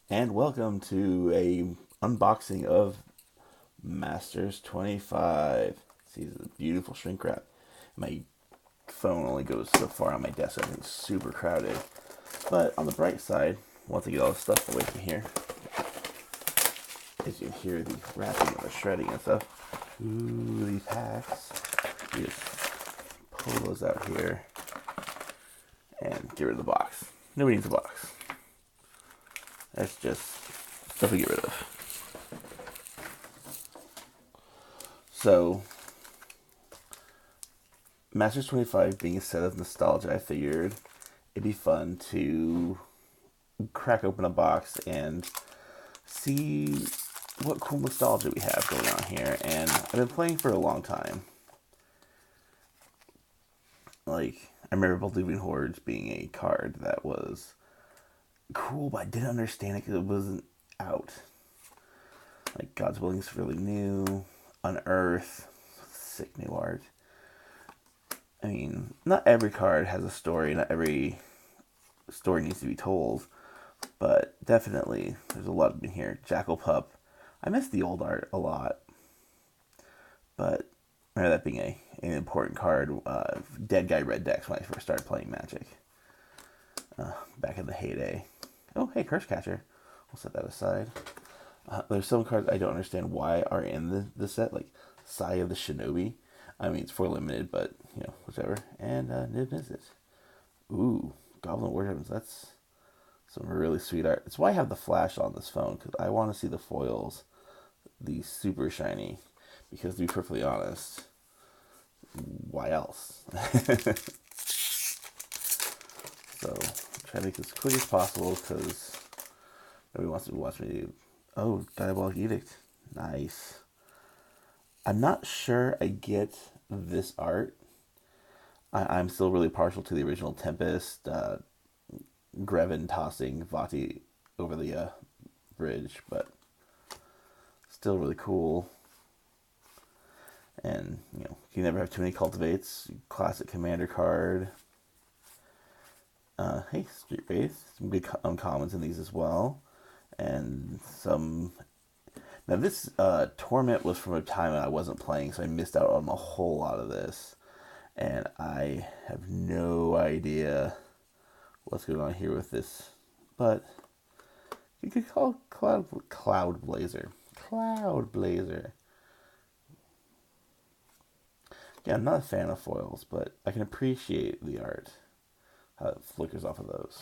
And welcome to a unboxing of Masters 25. See the beautiful shrink wrap. My phone only goes so far on my desk, so I think it's super crowded. But on the bright side, once I get all the stuff away from here, as you can hear the wrapping and the shredding and stuff. Ooh, these packs. You just pull those out here and get rid of the box. Nobody needs a box. That's just stuff to get rid of. So, Masters 25 being a set of nostalgia, I figured it'd be fun to crack open a box and see what cool nostalgia we have going on here. And I've been playing for a long time. I remember Believing Hordes being a card that was cool, but I didn't understand it because it wasn't out. God's Willing's really new. Unearth, sick new art. I mean, not every card has a story, not every story needs to be told, but definitely there's a lot in here. Jackal Pup. I miss the old art a lot, but I remember that being an important card. Dead Guy Red decks when I first started playing Magic, back in the heyday. Oh, hey, Curse Catcher. We'll set that aside. There's some cards I don't understand why are in the set, like Sai of the Shinobi. I mean, it's for limited, but, whichever. And Niv Mizzet. Ooh, Goblin Warships. That's some really sweet art. That's why I have the flash on this phone, because I want to see the foils, the super shiny. Because to be perfectly honest, why else? So, try to make this as quick as possible, because nobody wants to watch me do. Oh, Diabolic Edict. Nice. I'm not sure I get this art. I'm still really partial to the original Tempest, Greven tossing Vati over the bridge, but still really cool. And, you never have too many cultivates. Classic commander card. Hey, Street Wraith. Some good uncommons in these as well. And some. Now, this Torment was from a time when I wasn't playing, so I missed out on a whole lot of this. And I have no idea what's going on here with this. But you could call Cloud Blazer. Cloud Blazer. Yeah, I'm not a fan of foils, but I can appreciate the art. How it flickers off of those.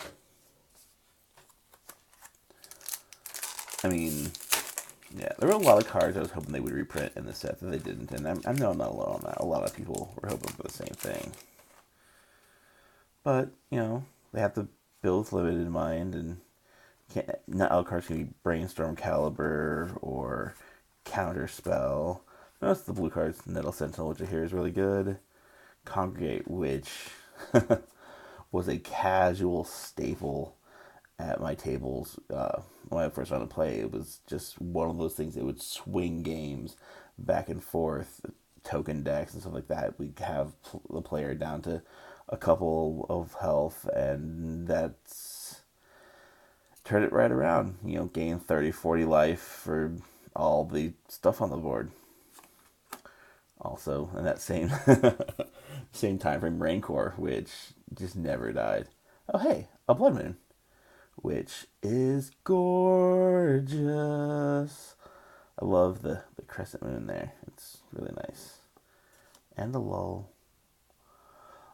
I mean, yeah, there were a lot of cards I was hoping they would reprint in the set that they didn't, and I know I'm not alone on that. A lot of people were hoping for the same thing. But, they have to build with limited in mind, and not all cards can be Brainstorm Caliber or Counter Spell. Most of the blue cards, Nettle Sentinel, which I hear is really good. Congregate, which was a casual staple at my tables when I first started to play. It was just one of those things that would swing games back and forth, token decks and stuff like that. We'd have the player down to a couple of health, and that's turn it right around. Gain 30, 40 life for all the stuff on the board. Also, in that same time frame, Rancor, which just never died. Oh, hey, a Blood Moon, which is gorgeous. I love the crescent moon there. It's really nice. And the lull.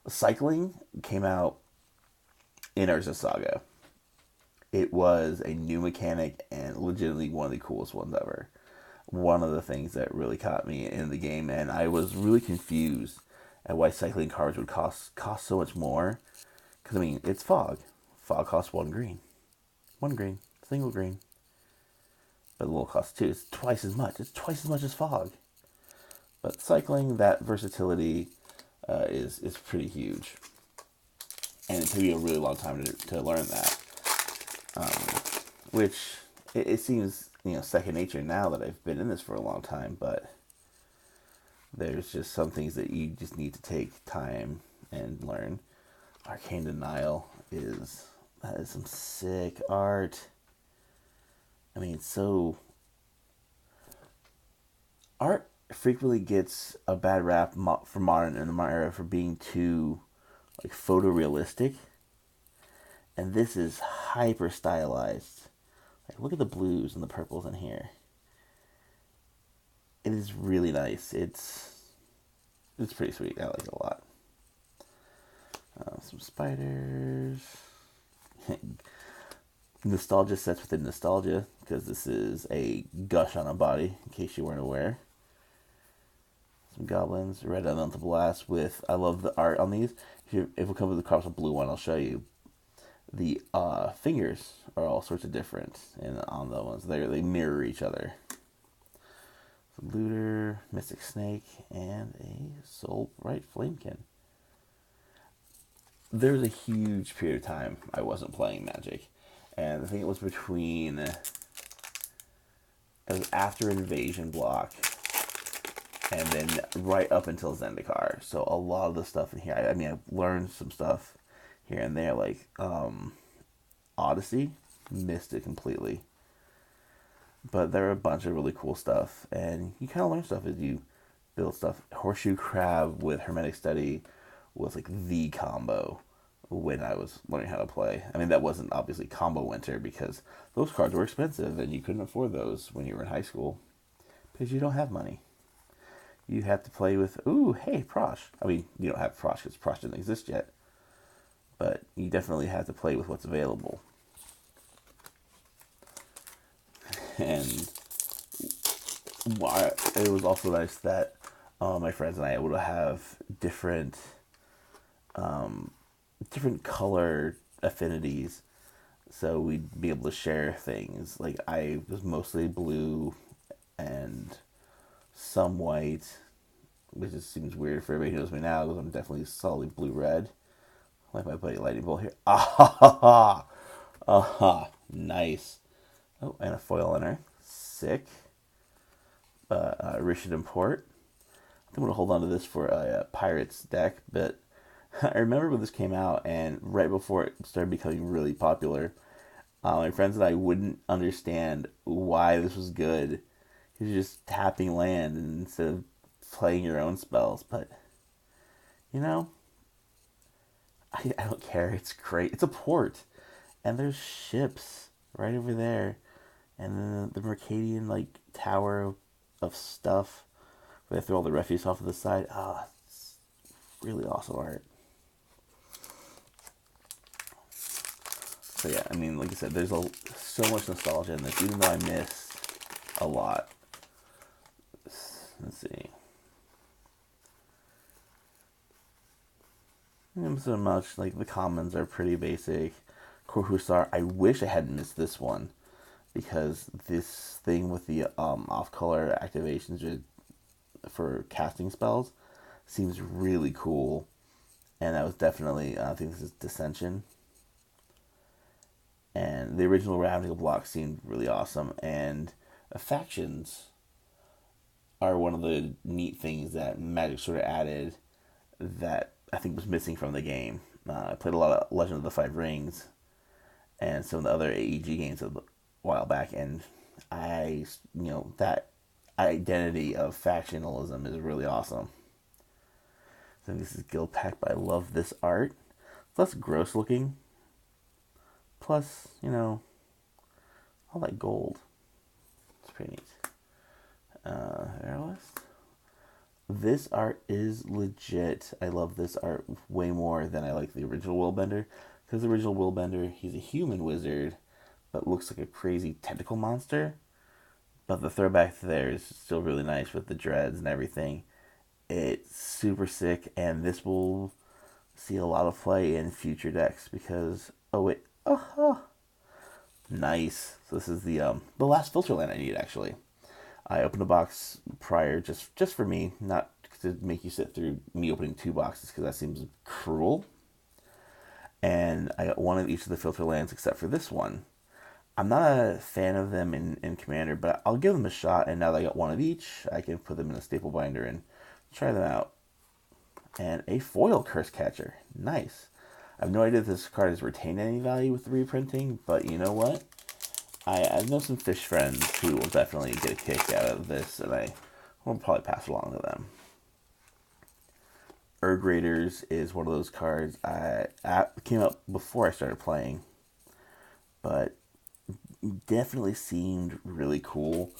Cycling came out in Urza Saga. It was a new mechanic and legitimately one of the coolest ones ever. One of the things that really caught me in the game, and I was really confused at why cycling cards would cost so much more. Because, I mean, it's fog. Fog costs 1 green. 1 green. Single green. But the little cost 2. It's twice as much. It's twice as much as fog. But cycling, that versatility is pretty huge. And it took me a really long time to learn that. Which, it seems, second nature now that I've been in this for a long time. But there's just some things that you just need to take time and learn. Arcane Denial that is some sick art. I mean, so art frequently gets a bad rap for modern in the modern era for being too like photorealistic, and this is hyper stylized. Like, look at the blues and the purples in here. It is really nice. It's pretty sweet. I like it a lot. Some spiders. Nostalgia sets within nostalgia, because this is a gush on a body, in case you weren't aware. Some goblins, red elemental blast with, I love the art on these. If we come with the crops of blue one, I'll show you. The fingers are all sorts of different, and on the ones they mirror each other. Looter, Mystic Snake, and a Soul Bright Flamekin. There was a huge period of time I wasn't playing Magic, and I think it was after Invasion Block, and then right up until Zendikar. So a lot of the stuff in here, I mean, I've learned some stuff here and there, like Odyssey, missed it completely. But there are a bunch of really cool stuff, and you kind of learn stuff as you build stuff. Horseshoe Crab with Hermetic Study was like the combo when I was learning how to play. I mean, that wasn't obviously combo winter because those cards were expensive, and you couldn't afford those when you were in high school because you don't have money. You have to play with, ooh, hey, Prosh. I mean, you don't have Prosh because Prosh didn't exist yet, but you definitely have to play with what's available. And it was also nice that my friends and I were able to have different color affinities, so we'd be able to share things. Like, I was mostly blue and some white, which just seems weird for everybody who knows me now, because I'm definitely solidly blue-red. Like my buddy Lightning Bolt here. Nice. Oh, and a foil in her. Sick. Rishadan Port. I think I'm going to hold on to this for a Pirates deck, but I remember when this came out, and right before it started becoming really popular, my friends and I wouldn't understand why this was good. You're just tapping land instead of playing your own spells, but, you know, I don't care. It's great. It's a port, and there's ships right over there, and then the Mercadian like tower of stuff where they throw all the refuse off to the side. It's really awesome art. So yeah, I mean, like I said, there's so much nostalgia in this, even though I missed a lot. Let's see. Not so much. Like, the commons are pretty basic. Korhusar, I wish I hadn't missed this one, because this thing with the off-color activations for casting spells seems really cool, and that was definitely, I think this is Dissension, and the original Ravnica block seemed really awesome, and factions are one of the neat things that Magic sort of added that I think was missing from the game. I played a lot of Legend of the Five Rings and some of the other AEG games a while back, and that identity of factionalism is really awesome. So this is Guild Pack, but I love this art. It's less gross looking. Plus, all that gold. It's pretty neat. Airlist. This art is legit. I love this art way more than I like the original Willbender. Because the original Willbender, he's a human wizard, but looks like a crazy tentacle monster. But the throwback there is still really nice with the dreads and everything. It's super sick, and this will see a lot of play in future decks because, nice. So this is the last filter land I need, actually. I opened a box prior just for me, not to make you sit through me opening 2 boxes because that seems cruel. And I got one of each of the filter lands except for this one. I'm not a fan of them in Commander, but I'll give them a shot, and now that I got one of each, I can put them in a staple binder and try them out. And a foil Curse Catcher. Nice. I have no idea if this card has retained any value with the reprinting, but you know what? I know some fish friends who will definitely get a kick out of this, and I will probably pass it along to them. Erg Raiders is one of those cards I came up before I started playing, but definitely seemed really cool,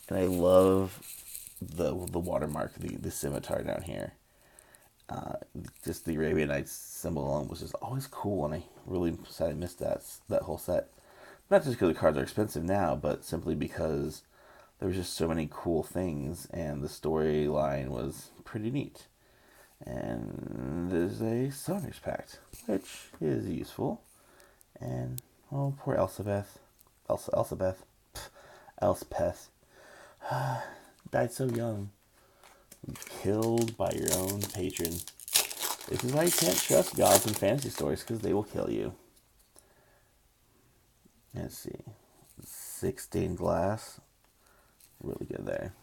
and I love the watermark, the scimitar down here. Uh, just the Arabian Nights symbol alone was just always cool, and I really sad I missed that whole set. Not just because the cards are expensive now, but simply because there was just so many cool things, and the storyline was pretty neat. And there's a Summoner's Pact, which is useful. And, oh, poor Elsabeth. Elsabeth. Elspeth. Died so young. Killed by your own patron. This is why you can't trust gods in fantasy stories, because they will kill you. Let's see. 6 stained glass. Really good there.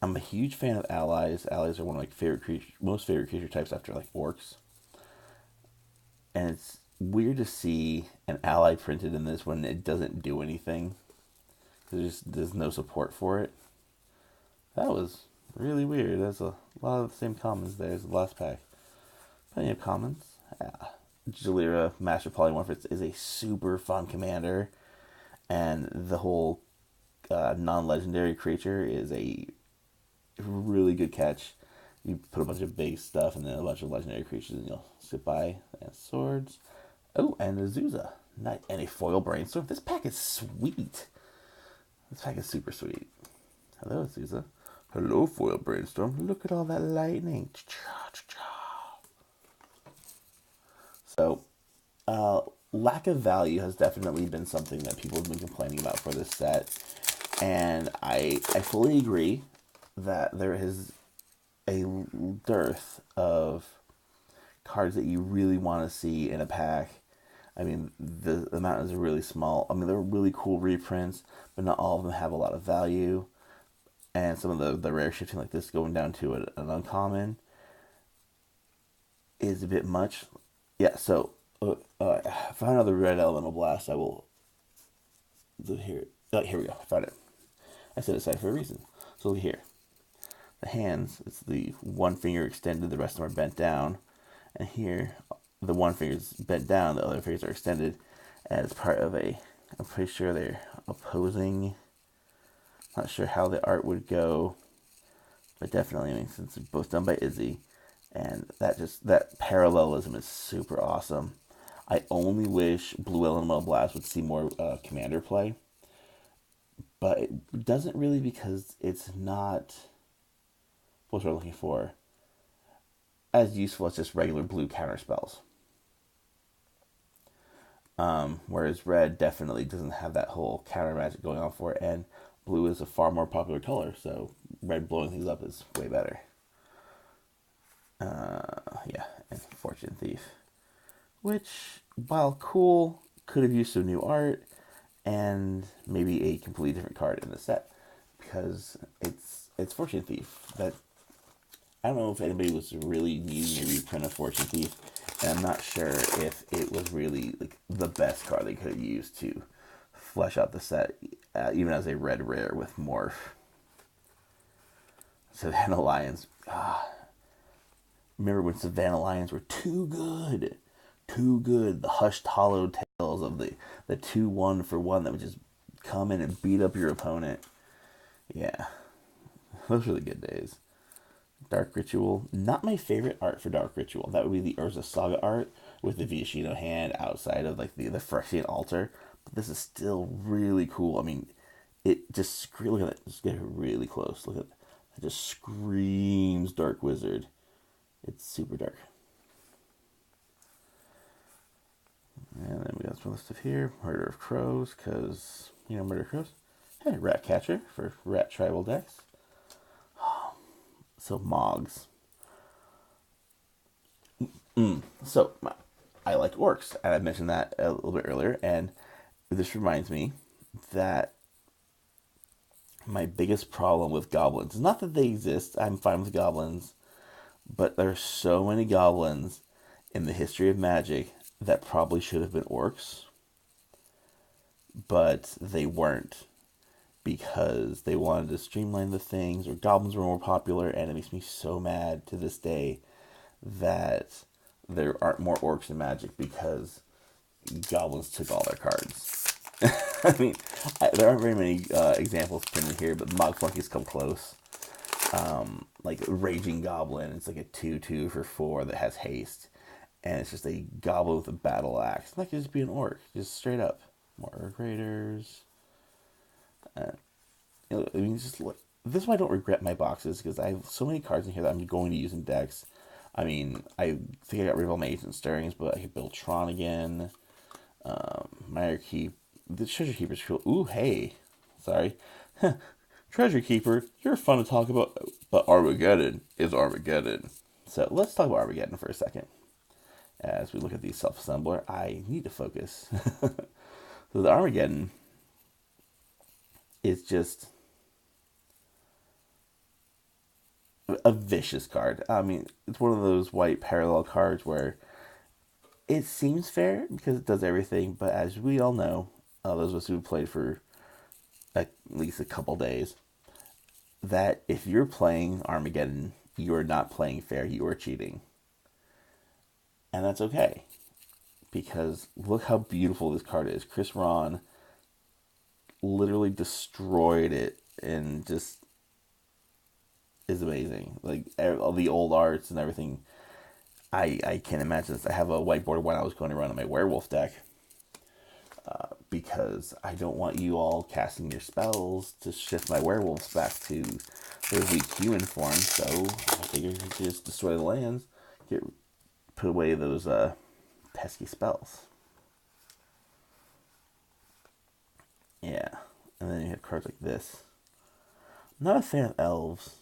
I'm a huge fan of allies. Allies are one of my most favorite creature types after like orcs. And it's weird to see an ally printed in this when it doesn't do anything. There's no support for it. That was really weird. There's a lot of the same commons there as the last pack. Plenty of commons. Yeah. Jalira, Master Polymorphist, is a super fun commander. And the whole non-legendary creature is a really good catch. You put a bunch of base stuff and then a bunch of legendary creatures and you'll sit by. And swords. Oh, and Azusa. And a foil brainstorm. This pack is sweet. This pack is super sweet. Hello, Azusa. Hello, foil brainstorm. Look at all that lightning. So, lack of value has definitely been something that people have been complaining about for this set. And I fully agree that there is a dearth of cards that you really want to see in a pack. I mean, the amount is really small. I mean, they're really cool reprints, but not all of them have a lot of value. And some of the rare shifting like this going down to an uncommon is a bit much. Yeah, so if I find another red elemental blast, I will do here. Oh, here we go. I found it. I set it aside for a reason. So look here. The hands, it's the one finger extended, the rest of them are bent down. And here, the one finger's bent down, the other fingers are extended as part of I'm pretty sure they're opposing. Not sure how the art would go, but definitely, I mean, since it's both done by Izzy, and that parallelism is super awesome. I only wish Blue Elemental Blast would see more commander play, but it doesn't really because it's not what we're looking for as useful as just regular blue counter spells. Whereas red definitely doesn't have that whole counter magic going on for it, and blue is a far more popular color, so red blowing things up is way better. Yeah, and Fortune Thief, which, while cool, could have used some new art and maybe a completely different card in the set, because it's Fortune Thief. That I don't know if anybody was really needing a reprint of Fortune Thief, and I'm not sure if it was really like the best card they could have used to flesh out the set, even as a red rare with Morph. Savannah Lions. Remember when Savannah Lions were too good? Too good. The hushed hollow tales of the 2-1 for 1 that would just come in and beat up your opponent. Yeah. Those were the good days. Dark Ritual. Not my favorite art for Dark Ritual. That would be the Urza Saga art with the Viashino hand outside of like the Phyrexian altar. But this is still really cool. I mean, it just look at it. Just get really close. Look at it. It just screams Dark Wizard. It's super dark. And then we got some other stuff here. Murder of Crows, because, Murder of Crows. Hey, Rat Catcher for Rat Tribal decks. So, Mogs. So, I like orcs, and I mentioned that a little bit earlier, and this reminds me that my biggest problem with goblins is not that they exist, I'm fine with goblins, but there's so many goblins in the history of Magic that probably should have been orcs, but they weren't because they wanted to streamline the things, or goblins were more popular, and it makes me so mad to this day that there aren't more orcs in Magic because goblins took all their cards. I mean, there aren't very many examples printed here, but Mog Flunkies come close. Like Raging Goblin, it's like a 2/2 for 4 that has haste, and it's just a goblin with a battle axe. And that could just be an orc, just straight up. More Orc Raiders. I mean, just look. This is why I don't regret my boxes, because I have so many cards in here that I'm going to use in decks. I mean, I think I got rid of all my Ancient Stirrings, but I could build Tron again. Mire Keep. The Treasure Keeper's cool. Ooh, hey. Sorry. Treasure Keeper, you're fun to talk about, but Armageddon is Armageddon. So let's talk about Armageddon for a second. As we look at the self-assembler, I need to focus. So the Armageddon is just a vicious card. I mean, it's one of those white parallel cards where it seems fair because it does everything, but as we all know, those of us who played for at least a couple days, that if you're playing Armageddon, you are not playing fair, you are cheating. And that's okay, because look how beautiful this card is. Chris Ron literally destroyed it and just is amazing. Like all the old arts and everything, I can't imagine this. I have a whiteboard when I was going to run on my werewolf deck, because I don't want you all casting your spells to shift my werewolves back to their weak human form. So I figured just destroy the lands, put away those pesky spells. Yeah, and then you have cards like this. I'm not a fan of elves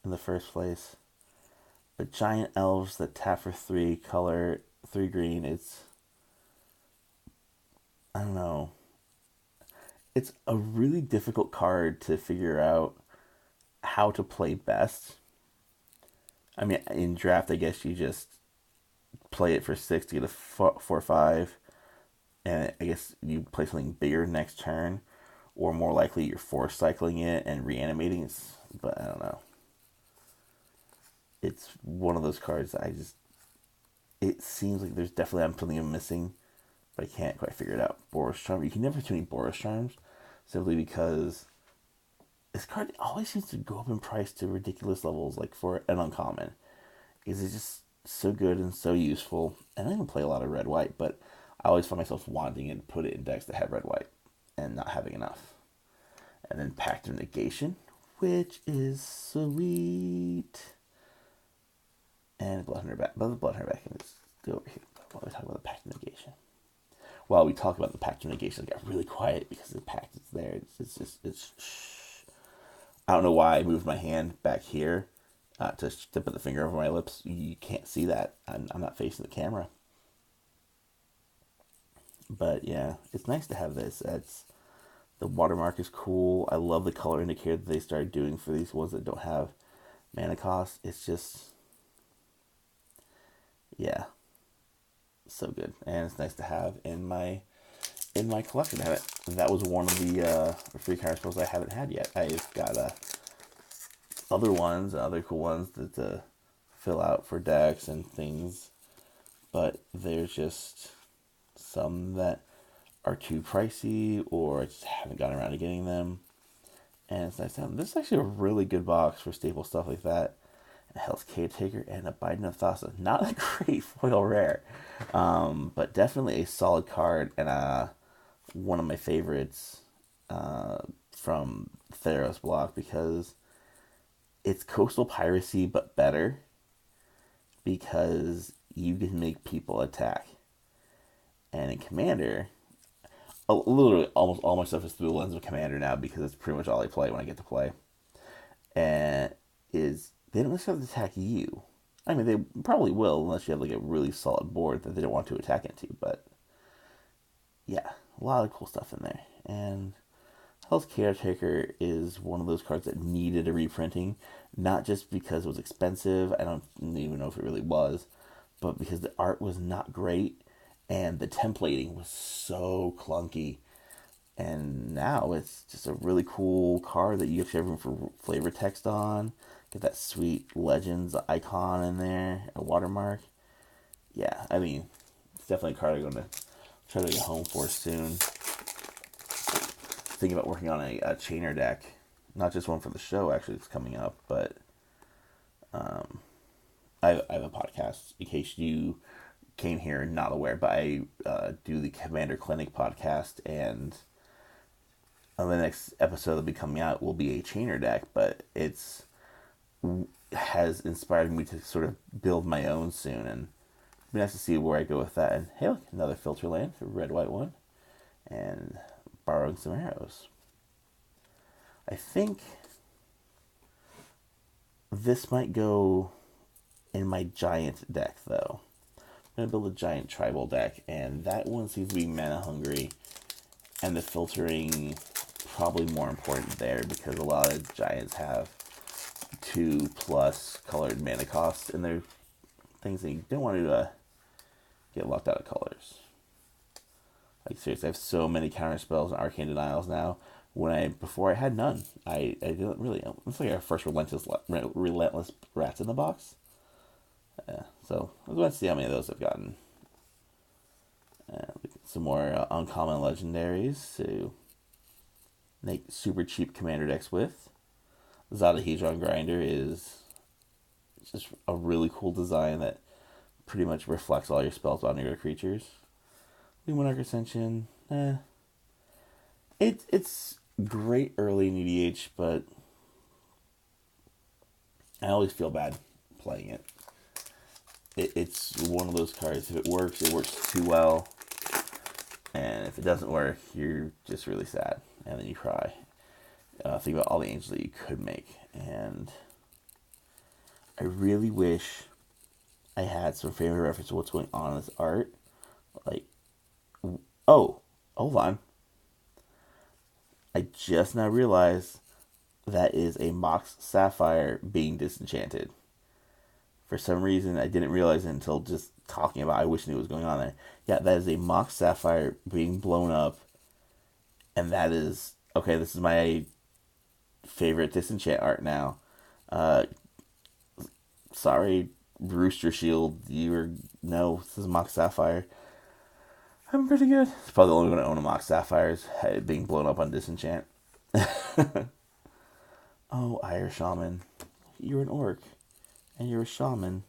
in the first place, but giant elves that tap for 3 color, 3 green. I don't know. It's a really difficult card to figure out how to play best. I mean, in draft, I guess you just play it for 6 to get a 4/5, and I guess you play something bigger next turn, or more likely you're force cycling it and reanimating it. But I don't know. It's one of those cards that it seems like there's definitely something I'm missing, but I can't quite figure it out. Boros Charm. You can never too many Boros Charms, simply because this card always seems to go up in price to ridiculous levels, like for an uncommon. Is it just so good and so useful? And I don't play a lot of red-white, but I always find myself wanting to put it in decks that have red-white and not having enough. And then Pact of Negation, which is sweet. And Blood Hunter back. But the Blood Hunter back can just go over here while we talk about the Pact of Negation. While we talk about the Pact of Negation, I got really quiet because the Pact is there. It's shh. I don't know why I moved my hand back here to put the finger over my lips. You can't see that. I'm not facing the camera. But yeah, it's nice to have this. The watermark is cool. I love the color indicator that they started doing for these ones that don't have mana cost. It's just, yeah, so good, and it's nice to have in my collection. That was one of the free card spells I haven't had yet. I've got other ones, other cool ones that fill out for decks and things, but there's just some that are too pricey, or I just haven't gotten around to getting them. And it's nice to have them. This is actually a really good box for staple stuff like that. A Hell's Caretaker and a Biden of Thassa. Not a great foil rare, but definitely a solid card, and one of my favorites from Theros block, because it's coastal piracy but better, because you can make people attack. And in Commander, literally almost all my stuff is through the lens of Commander now, because it's pretty much all I play when I get to play. And they don't necessarily attack you. I mean, they probably will unless you have like a really solid board that they don't want to attack into. But yeah, a lot of cool stuff in there. And Hell's Caretaker is one of those cards that needed a reprinting, not just because it was expensive. I don't even know if it really was, but because the art was not great. and the templating was so clunky. And now it's just a really cool card that you get everything for flavor text on. Get that sweet Legends icon in there, a watermark. Yeah, I mean, it's definitely a card I'm going to try to get home for soon. Thinking about working on a chainer deck. Not just one for the show, actually, it's coming up, but I have a podcast, in case you came here not aware, but I do the Commander Clinic podcast, and the next episode that'll be coming out will be a chainer deck, but it's has inspired me to sort of build my own soon, and it'd be nice to see where I go with that. And hey, look, another filter land, a red white one, and borrowing some arrows. I think this might go in my giant deck, though. I'm gonna build a giant tribal deck, and that one seems to be mana hungry, and the filtering probably more important there, because a lot of giants have 2+ colored mana costs, and they're things that you don't want to get locked out of colors. Like, seriously, I have so many counter spells and arcane denials now. Before I had none. I didn't really. It's like our first relentless rats in the box. So let's see how many of those I've gotten. Some more uncommon legendaries to make super cheap commander decks with. Zada Hedron Grinder is just a really cool design that pretty much reflects all your spells on your creatures. Luminarch Ascension, it's great early in EDH, but I always feel bad playing it. It's one of those cards. If it works too well. And if it doesn't work, you're just really sad. And then you cry. Think about all the angels that you could make. And I really wish I had some frame of reference to what's going on in this art. Like, hold on. I just now realized that is a Mox Sapphire being disenchanted. For some reason, I didn't realize it until just talking about it. I wish I knew what was going on there. Yeah, that is a Mox Sapphire being blown up. And that is... Okay, this is my favorite disenchant art now. Sorry, Rooster Shield. No, this is Mox Sapphire. I'm pretty good. It's probably the only one to own a Mox Sapphire is being blown up on disenchant. Oh, Ire Shaman. You're an orc. And you're a shaman.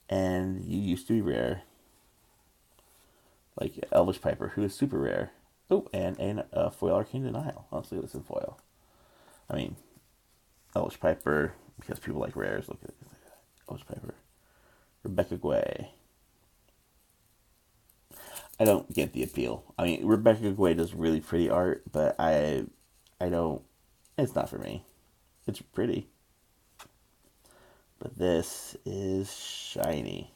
And you used to be rare. Like Elvish Piper, who is super rare. Oh, and foil Arcane Denial. Let's look at this in foil. I mean, Elvish Piper, because people like rares. Look at this. Elvish Piper. Rebecca Guay. I don't get the appeal. I mean, Rebecca Guay does really pretty art, but I don't... It's not for me. It's pretty. But this is shiny.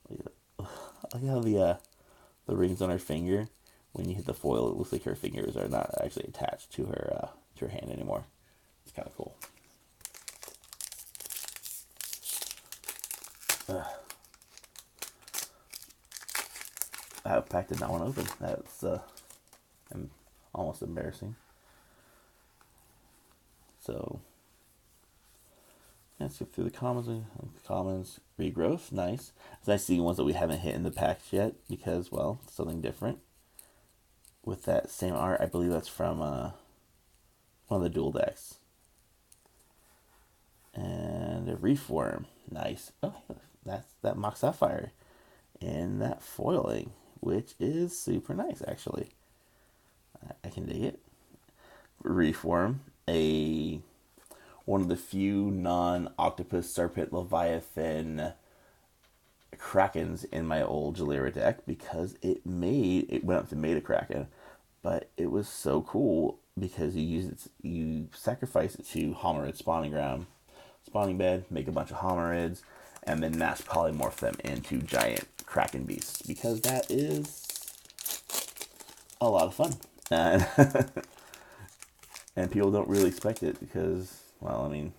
Look at how the rings on her finger, when you hit the foil, it looks like her fingers are not actually attached to her hand anymore. It's kind of cool. That pack did not want to open. That's almost embarrassing. So... Let's go through the commons. Regrowth, nice. It's nice seeing ones that we haven't hit in the packs yet, because, well, something different. With that same art, I believe that's from one of the dual decks. And a Reform, nice. Oh, that's that Mox Sapphire in that foiling, which is super nice, actually. I can dig it. Reform, one of the few non-Octopus, Serpent, Leviathan Krakens in my old Jalera deck, because it went up to Meta Kraken, but it was so cool because you sacrifice it to Homarid spawning bed, make a bunch of Homarids, and then mass polymorph them into giant Kraken beasts, because that is a lot of fun. And people don't really expect it because... Well, I mean,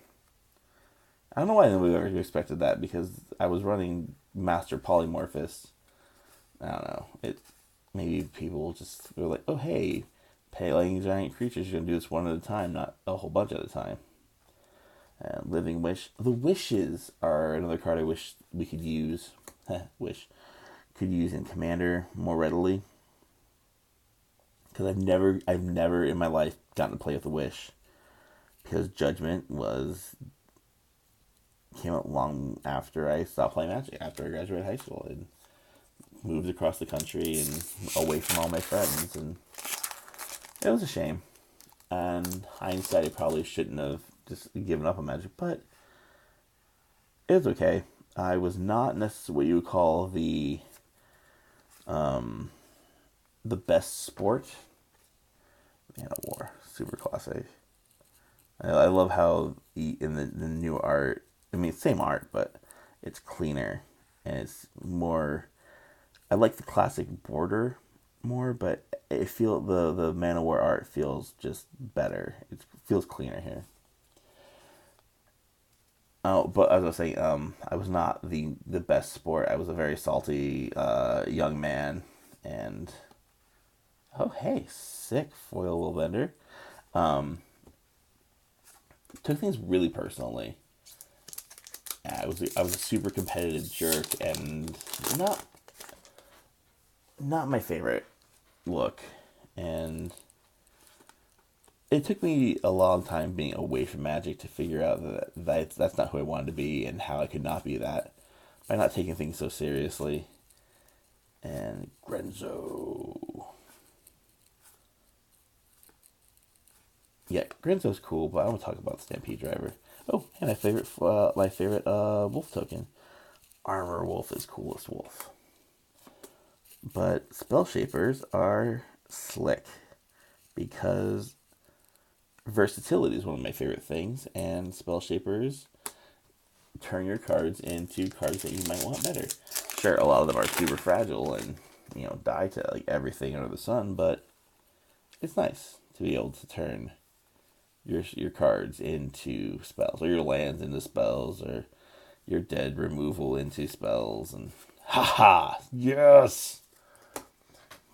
I don't know why nobody ever expected that, because I was running Master Polymorphist. I don't it maybe people just were like, oh hey, paling giant creatures, you're gonna do this one at a time, not a whole bunch at a time. Living Wish. The Wishes are another card I wish we could use. Wish could use in Commander more readily. Because I've never in my life gotten to play with the Wish. Because Judgment came out long after I stopped playing Magic, after I graduated high school and moved across the country and away from all my friends, and it was a shame. And hindsight, I probably shouldn't have just given up on Magic, but it was okay. I was not necessarily what you would call the best sport. Man of War, super classic. I love how in the new art, I mean, same art, but it's cleaner and it's more. I like the classic border more, but the Man of War art feels just better. It feels cleaner here. Oh, but as I was saying, I was not the best sport. I was a very salty young man, and oh hey, sick foil will bender. Um, Took things really personally. I was a super competitive jerk, and not not my favorite look, and it took me a long time being away from Magic to figure out that's not who I wanted to be and how I could not be that by not taking things so seriously. And Grenzo. Yeah, Grenzo's cool, but I want to talk about Stampede Driver. Oh, and my favorite wolf token. Armor Wolf is coolest wolf. But Spell Shapers are slick because versatility is one of my favorite things, and Spell Shapers turn your cards into cards that you might want better. Sure, a lot of them are super fragile and die to like everything under the sun, but it's nice to be able to turn your cards into spells, or your lands into spells, or your dead removal into spells, and haha, yes.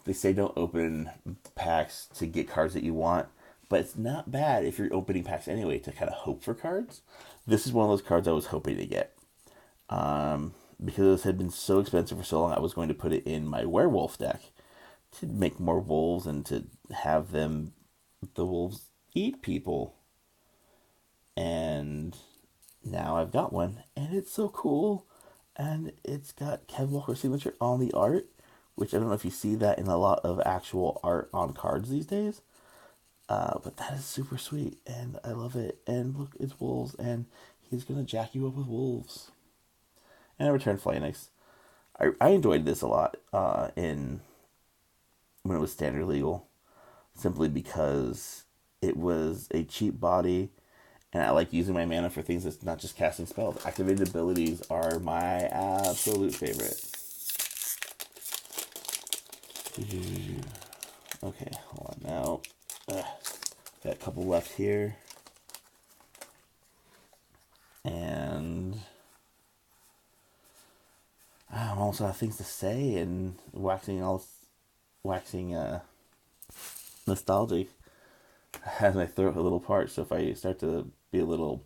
They say don't open packs to get cards that you want, but it's not bad if you're opening packs anyway to kind of hope for cards. This is one of those cards I was hoping to get. Because it had been so expensive for so long, I was going to put it in my werewolf deck to make more wolves and to have the wolves eat people. And now I've got one, and it's so cool. And it's got Ken Walker's signature on the art, which I don't know if you see that in a lot of actual art on cards these days. But that is super sweet, and I love it. And look, it's wolves, and he's gonna jack you up with wolves. And I returned Phoenix. I enjoyed this a lot in when it was standard legal, simply because it was a cheap body, and I like using my mana for things that's not just casting spells. Activated abilities are my absolute favorite. Okay, hold on now. Got a couple left here. And I'm also have things to say, and waxing nostalgic has my throat a little parched. So if I start to be a little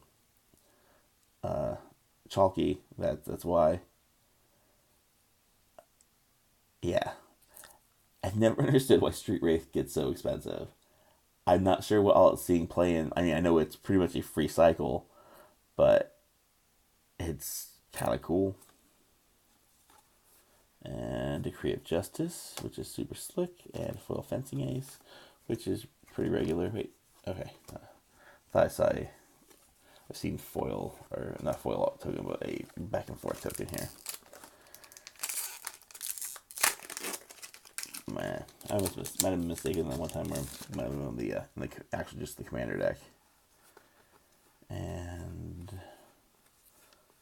chalky, that's why. Yeah, I've never understood why Street Wraith gets so expensive. I'm not sure what all it's seeing play in. I mean, I know it's pretty much a free cycle, but it's kind of cool. And Decree of Justice, which is super slick, and Foil Fencing Ace, which is pretty regular. Wait, okay. Thought I saw I've seen foil, or not foil token, but a back and forth token here. Man, I might have been mistaken that one time where I might have been on actually just the commander deck. And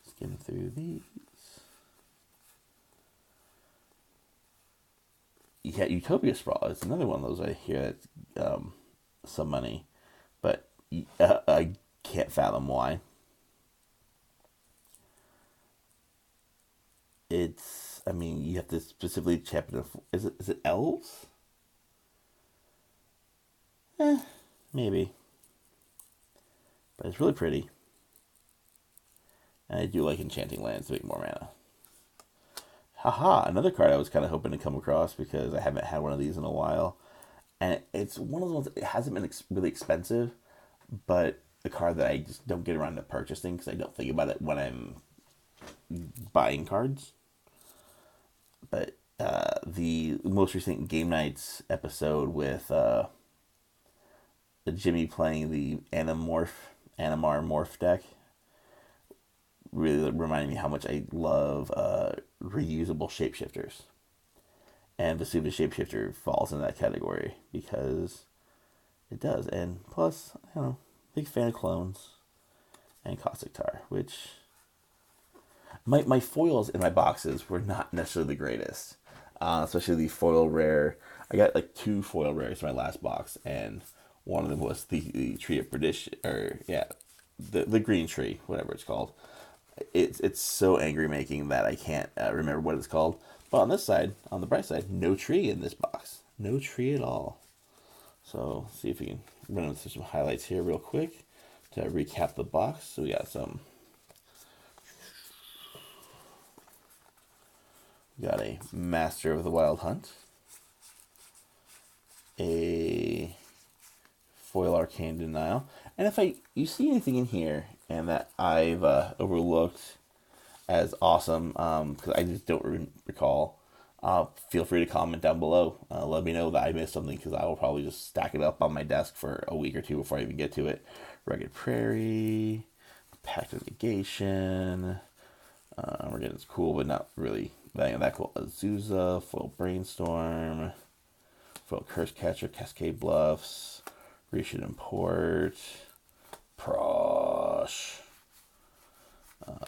skim through these. Yeah, Utopia Sprawl is another one of those I hear that's some money, but I can't fathom why. It's I mean, you have to specifically check it. Is it elves? Maybe. But it's really pretty. And I do like enchanting lands to make more mana. Haha, another card I was kind of hoping to come across because I haven't had one of these in a while. And it's one of the ones, it hasn't been really expensive, but a card that I just don't get around to purchasing because I don't think about it when I'm buying cards. But the most recent Game Nights episode with Jimmy playing the Animar Morph deck really reminded me how much I love reusable shapeshifters. And Vesuvius Shapeshifter falls in that category because it does. And plus, big fan of clones and Caustic Tar, which my foils in my boxes were not necessarily the greatest. Especially the foil rare. I got like 2 foil rares in my last box, and one of them was the Tree of Perdition, or yeah, the green tree, whatever it's called. It's so angry making that I can't remember what it's called. But on this side, on the bright side, no tree in this box. No tree at all. So see if we can run through some highlights here real quick to recap the box. So we got a Master of the Wild Hunt, a foil Arcane Denial, and if you see anything in here and that I've overlooked as awesome, because I just don't recall, feel free to comment down below. Let me know that I missed something, because I will probably just stack it up on my desk for a week or two before I even get to it. Rugged Prairie, Pact of Negation. We're getting cool, but not really that cool. Azusa, foil Brainstorm, foil Curse Catcher, Cascade Bluffs, Grecian Import, Prosh,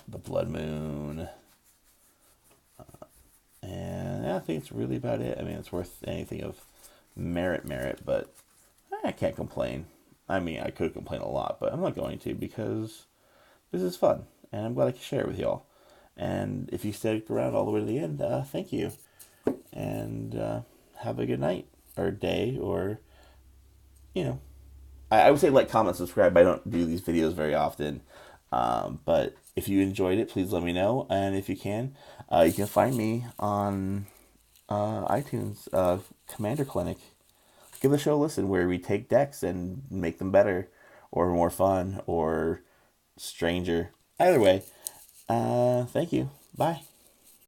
the Blood Moon, and I think it's really about it. I mean, it's worth anything of merit, but I can't complain. I mean, I could complain a lot, but I'm not going to, because this is fun, and I'm glad I can share it with y'all. And if you stick around all the way to the end, thank you. And have a good night, or day, or, I would say like, comment, subscribe. I don't do these videos very often. But if you enjoyed it, please let me know. And if you can find me on iTunes, Commander Clinic. Give the show a listen, where we take decks and make them better, or more fun, or stranger. Either way, thank you. Bye.